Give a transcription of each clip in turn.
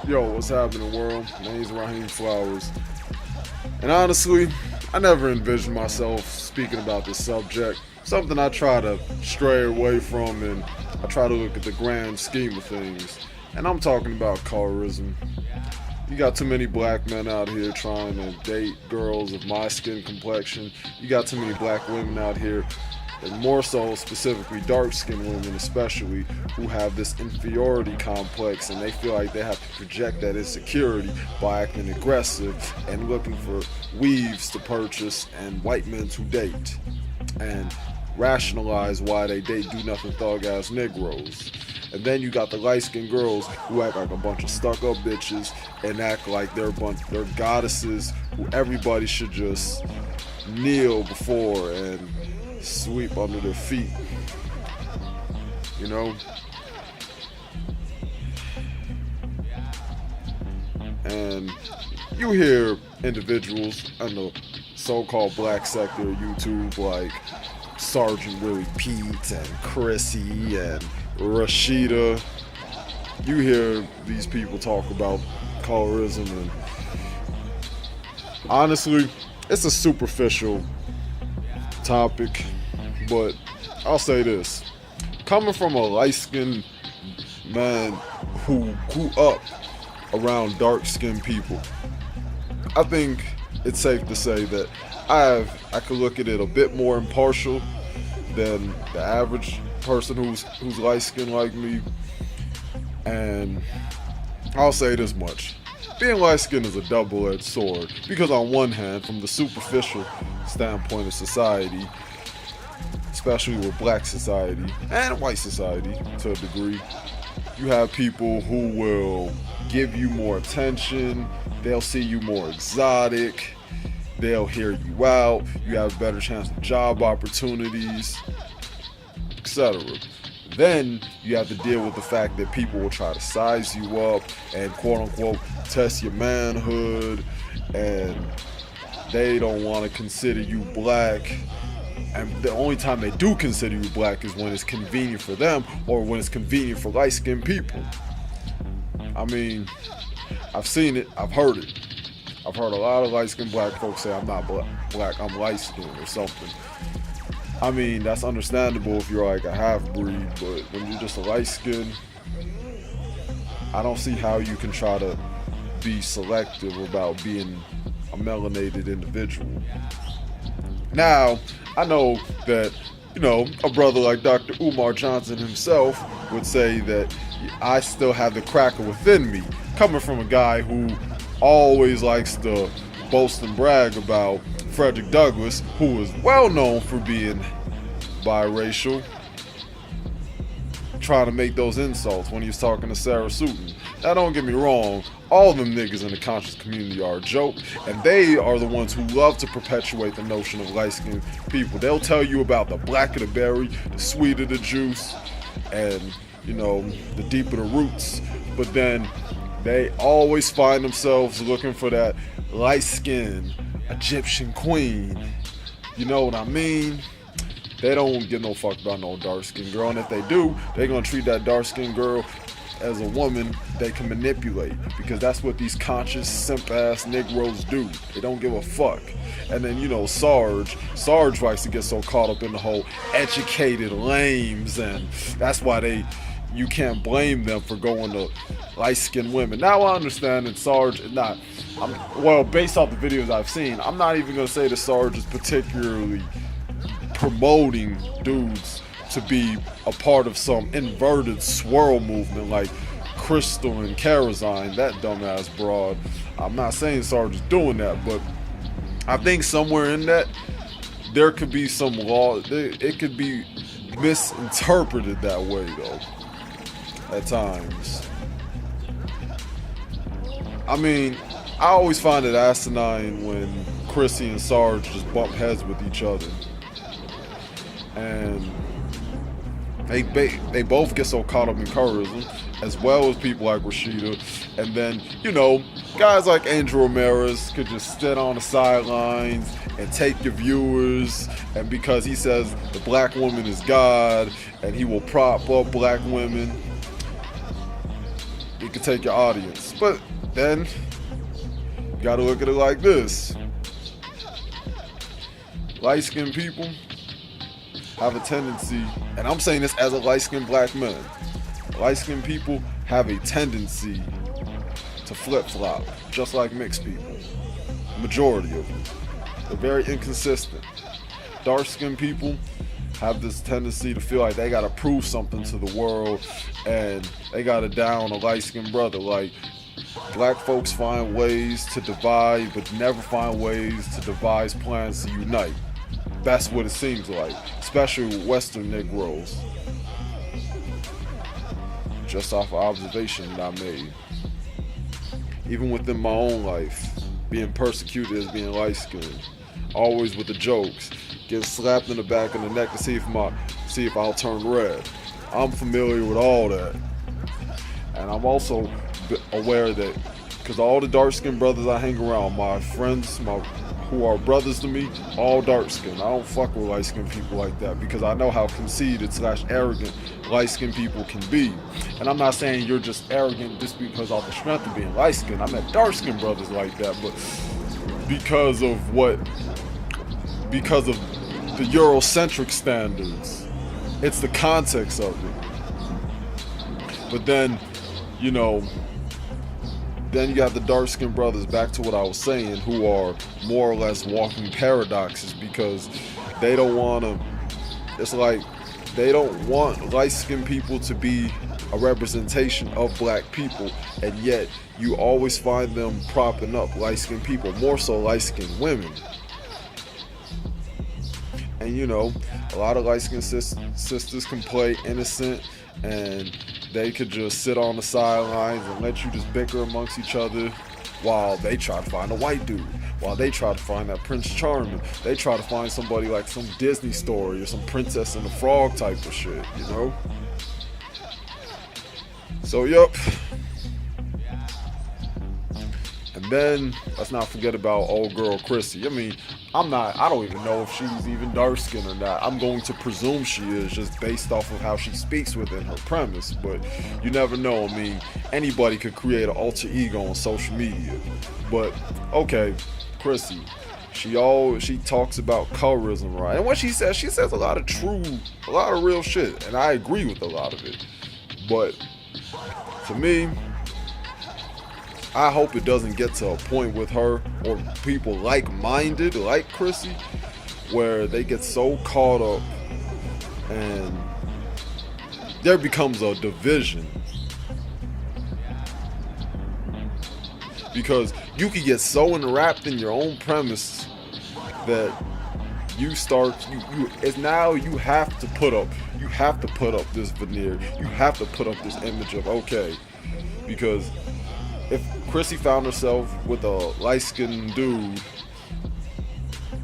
Yo, what's happening, world? My name's Raheem Flowers. And honestly, I never envisioned myself speaking about this subject. Something I try to stray away from, and I try to look at the grand scheme of things. And I'm talking about colorism. You got too many black men out here trying to date girls of my skin complexion. You got too many black women out here, and more so specifically dark-skinned women especially, who have this inferiority complex, and they feel like they have to project that insecurity by acting aggressive and looking for weaves to purchase and white men to date, and rationalize why they date do-nothing thug-ass Negroes. And then you got the light-skinned girls who act like a bunch of stuck-up bitches and act like they're goddesses who everybody should just kneel before and sweep under their feet. You know? And you hear individuals in the so-called black sector of YouTube like Sargent, Willie, Pete, and Chrissie, and Rashida. You hear these people talk about colorism, and honestly, it's a superficial topic, but I'll say this. Coming from a light-skinned man who grew up around dark-skinned people, I think it's safe to say that I could look at it a bit more impartial than the average person who's light-skinned like me. And I'll say this much. Being light-skinned is a double-edged sword, because on one hand, from the superficial standpoint of society, especially with black society and white society to a degree, you have people who will give you more attention, they'll see you more exotic, they'll hear you out, you have a better chance of job opportunities, etc. Then you have to deal with the fact that people will try to size you up and quote-unquote test your manhood, and they don't want to consider you black. And the only time they do consider you black is when it's convenient for them or when it's convenient for light-skinned people. I mean, I've seen it, I've heard it. I've heard a lot of light-skinned black folks say, I'm not black, I'm light-skinned or something. I mean, that's understandable if you're like a half-breed, but when you're just a light-skinned, I don't see how you can try to be selective about being a melanated individual. Now, I know that, a brother like Dr. Umar Johnson himself would say that I still have the cracker within me, coming from a guy who always likes to boast and brag about Frederick Douglass, who is well known for being biracial, trying to make those insults when he was talking to Sarah Sutton. Now, don't get me wrong, all them niggas in the conscious community are a joke, and they are the ones who love to perpetuate the notion of light-skinned people. They'll tell you about the blacker the berry, the sweeter the juice, and, the deeper the roots, but then they always find themselves looking for that light-skinned Egyptian queen. You know what I mean? They don't give no fuck about no dark-skinned girl, and if they do, they're gonna treat that dark-skinned girl as a woman they can manipulate, because that's what these conscious simp-ass Negroes do. They don't give a fuck. And then, Sarge likes to get so caught up in the whole educated lames, and that's why you can't blame them for going to light-skinned women. Now I understand that Sarge is not, based off the videos I've seen, I'm not even gonna say that Sarge is particularly promoting dudes to be a part of some inverted swirl movement like Crystal and Karazine, that dumbass broad. I'm not saying Sarge is doing that, but I think somewhere in that there could be some law. It could be misinterpreted that way though, at times. I mean, I always find it asinine when Chrissie and Sarge just bump heads with each other. And they both get so caught up in colorism, as well as people like Rashida. And then, guys like Angel Ramirez could just sit on the sidelines and take your viewers, and because he says the black woman is God and he will prop up black women, it can take your audience. But then you gotta look at it like this. Light-skinned people have a tendency, and I'm saying this as a light-skinned black man, light-skinned people have a tendency to flip-flop, just like mixed people. Majority of them. They're very inconsistent. Dark-skinned people have this tendency to feel like they gotta prove something to the world, and they gotta down a light-skinned brother. Like, black folks find ways to divide, but never find ways to devise plans to unite. That's what it seems like, especially Western Negroes. Just off of observation that I made. Even within my own life, being persecuted as being light-skinned, always with the jokes, getting slapped in the back of the neck to see if I'll turn red. I'm familiar with all that, and I'm also aware that because all the dark-skinned brothers I hang around, my friends, who are brothers to me, all dark-skinned. I don't fuck with light-skinned people like that because I know how conceited / arrogant light-skinned people can be. And I'm not saying you're just arrogant just because of the strength of being light-skinned. I met dark-skinned brothers like that, but because of the Eurocentric standards, it's the context of it. But then, you know, then you got the dark-skinned brothers, back to what I was saying, who are more or less walking paradoxes because they don't want to, it's like they don't want light-skinned people to be a representation of black people, and yet you always find them propping up light-skinned people, more so light-skinned women. And you know, a lot of light-skinned sisters can play innocent, and they could just sit on the sidelines and let you just bicker amongst each other while they try to find a white dude, while they try to find that Prince Charming. They try to find somebody like some Disney story or some Princess and the Frog type of shit, you know? So, yup. And then, let's not forget about old girl Chrissie. I mean, I don't even know if she's even dark skinned or not. I'm going to presume she is just based off of how she speaks within her premise, but you never know. I mean, anybody could create an alter ego on social media. But, okay, Chrissie, she talks about colorism, right? And what she says a lot of real shit, and I agree with a lot of it. But, to me, I hope it doesn't get to a point with her or people like-minded like Chrissie where they get so caught up and there becomes a division. Because you can get so enwrapped in your own premise that you have to put up this veneer. You have to put up this image of okay. Because if Chrissie found herself with a light-skinned dude,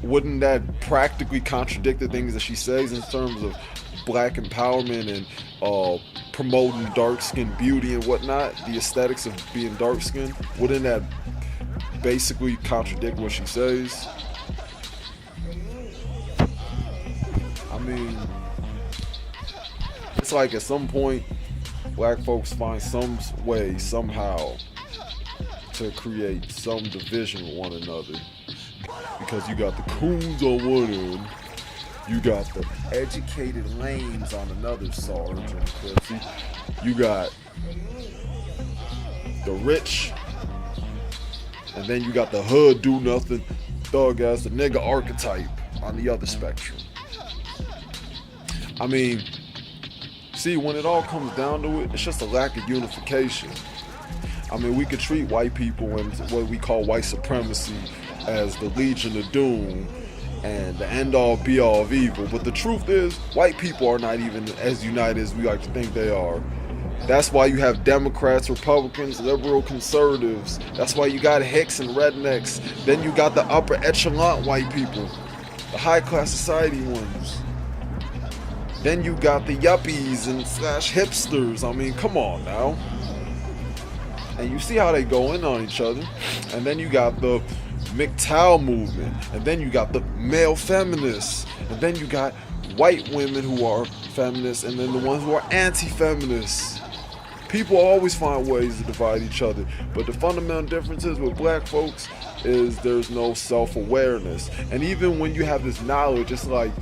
wouldn't that practically contradict the things that she says in terms of black empowerment and promoting dark-skinned beauty and whatnot, the aesthetics of being dark-skinned? Wouldn't that basically contradict what she says? I mean, it's like at some point, black folks find some way, somehow, to create some division with one another. Because you got the coons on one end, you got the educated lames on another, Sargent, Chrissie. You got the rich, and then you got the hood do nothing, thug ass, the nigga archetype on the other spectrum. I mean, see, when it all comes down to it, it's just a lack of unification. I mean, we could treat white people and what we call white supremacy as the Legion of Doom and the end-all be-all of evil, but the truth is, white people are not even as united as we like to think they are. That's why you have Democrats, Republicans, liberal conservatives. That's why you got hicks and rednecks. Then you got the upper echelon white people, the high-class society ones. Then you got the yuppies and / hipsters. I mean, come on now. And you see how they go in on each other. And then you got the MGTOW movement. And then you got the male feminists. And then you got white women who are feminists. And then the ones who are anti-feminists. People always find ways to divide each other, but the fundamental differences with black folks is there's no self-awareness. And even when you have this knowledge, it's like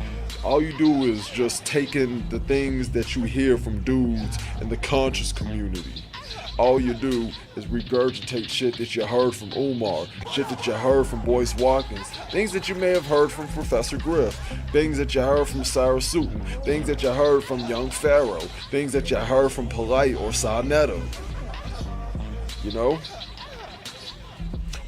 all you do is just taking the things that you hear from dudes in the conscious community. All you do is regurgitate shit that you heard from Umar, shit that you heard from Boyce Watkins, things that you may have heard from Professor Griff, things that you heard from Sarah Sutton, things that you heard from Young Pharaoh, things that you heard from Polite or Sa Neter. You know?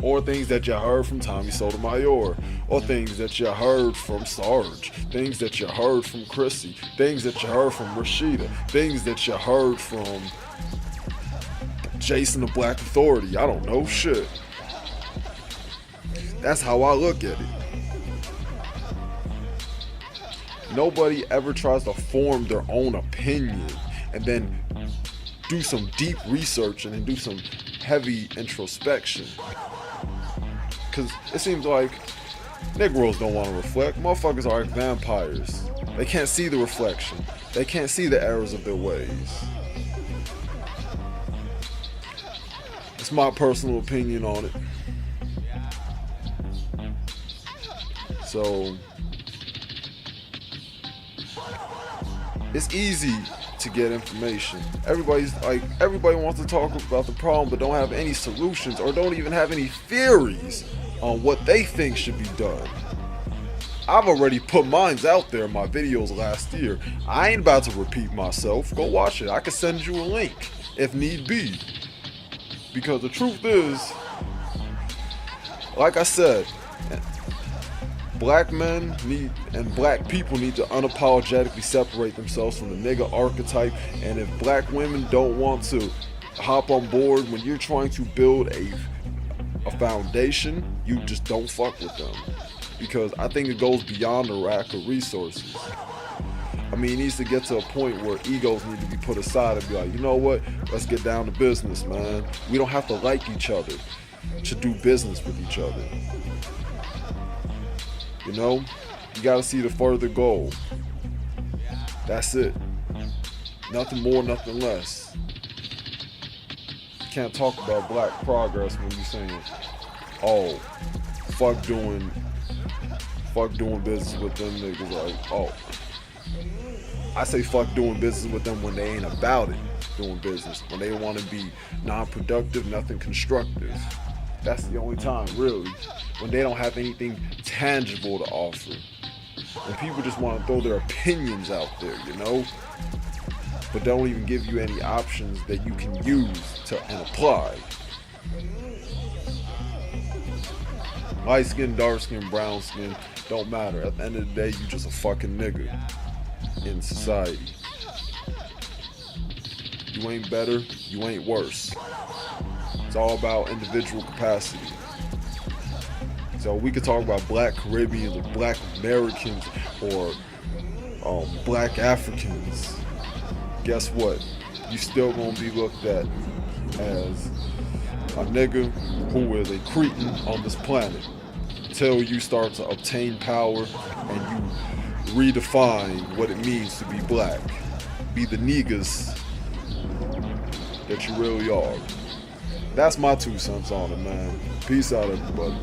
Or things that you heard from Tommy Sotomayor, or things that you heard from Sarge, things that you heard from Chrissie, things that you heard from Rashida, things that you heard from Jason the Black Authority. I don't know shit. That's how I look at it. Nobody ever tries to form their own opinion and then do some deep research and then do some heavy introspection. Because it seems like Negroes don't want to reflect. Motherfuckers are like vampires. They can't see the reflection. They can't see the errors of their ways. It's my personal opinion on it. So it's easy to get information. Everybody wants to talk about the problem but don't have any solutions or don't even have any theories on what they think should be done. I've already put mines out there in my videos last year. I ain't about to repeat myself. Go watch it. I can send you a link if need be. Because the truth is, like I said, black men and black people need to unapologetically separate themselves from the nigga archetype. And if black women don't want to hop on board when you're trying to build a foundation, you just don't fuck with them. Because I think it goes beyond the rack of resources. I mean, it needs to get to a point where egos need to be put aside and be like, you know what, let's get down to business, man. We don't have to like each other to do business with each other. You know, you gotta see the further goal. That's it. Nothing more, nothing less. You can't talk about black progress when you're saying, oh, fuck doing business with them niggas. Like, oh, I say fuck doing business with them when they ain't about it doing business. When they want to be non-productive, nothing constructive. That's the only time, really. When they don't have anything tangible to offer. When people just want to throw their opinions out there, you know? But don't even give you any options that you can use and apply. Light skin, dark skin, brown skin, don't matter. At the end of the day, you just a fucking nigga in society. You ain't better, you ain't worse. It's all about individual capacity. So we could talk about black Caribbeans or black Americans or black Africans. Guess what? You still gonna be looked at as a nigga who is a cretin on this planet until you start to obtain power and you redefine what it means to be black. Be the niggas that you really are. That's my 2 cents on it, man. Peace out, everybody.